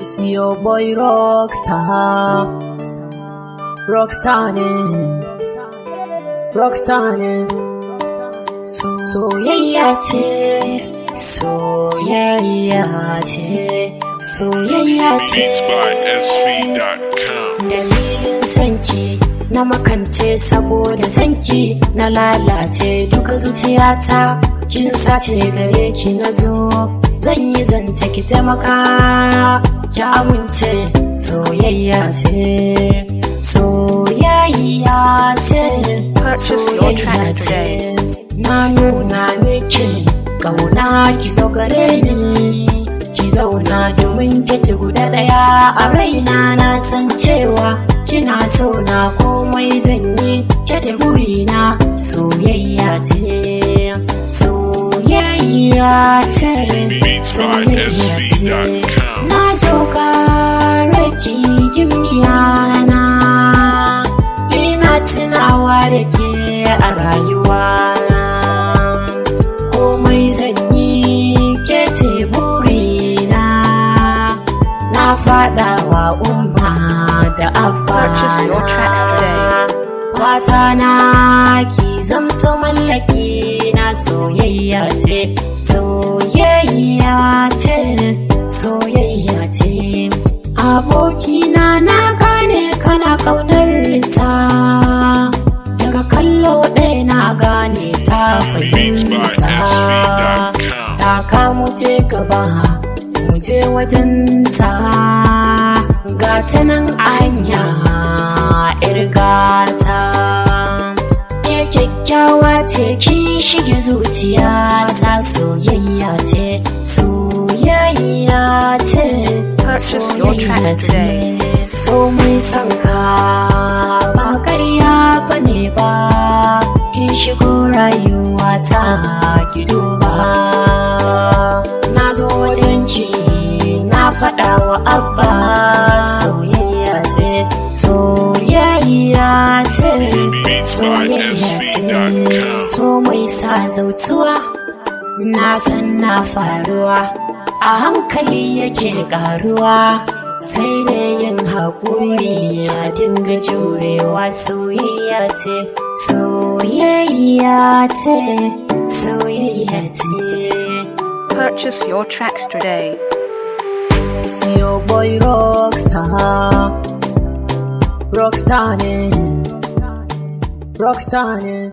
It's your boy Rockstar. Rockstar ne, Rockstar ne. Soyayya ce, soyayya ce, soyayya ce. Dalilin sanki na makance saboda sanki na lalace duka zuciyata. Kin sace gare ki na zo, zan yi zance ki taimaka. Ki amince soyayya ce, soyayya ce, soyayya ce. Na nuna miki kauna ki zo gare ni, ki zauna domin ki ci guda ɗaya a raina. Na san cewa kina so na komai zan yi, ke ce burina. Soyayya ce, soyayya ce, soyayya ce. Na zo kare ki gimbiyana, ina tunawa da ke a rayuwana. Komai zan yi ke ce burina, na faɗawa umma da abba. Wasa na ki zamto mallaki na. Soyayya ce, soyayya ce, soyayya ce. Abokina na gane kana ƙaunar ta, daga kallo ɗaya na gane ta fahimta. Taka mu je gaba, mu je wajen ta, ga ta nan anya irgata. Ke kyakkyawa ce ki shige zuciya ta. Soyayya ce, soyayya ce, soyayya ce. So mai son ka ba ƙarya bane ba, kin shigo rayuwa ta ki duba. Na zo wajen ki na faɗa wa abba. Soyayya ce, soyayya ce, soyayya ce. So mai sa zautuwa na san na faruwa, a hankali yake ƙaruwa. Sai da yin haƙuri a dinga jurewa. Soyayya ce, soyayya ce, soyayya ce. Purchase your tracks today. It's your boy Rockstar. Rockstar ne, Rockstar ne.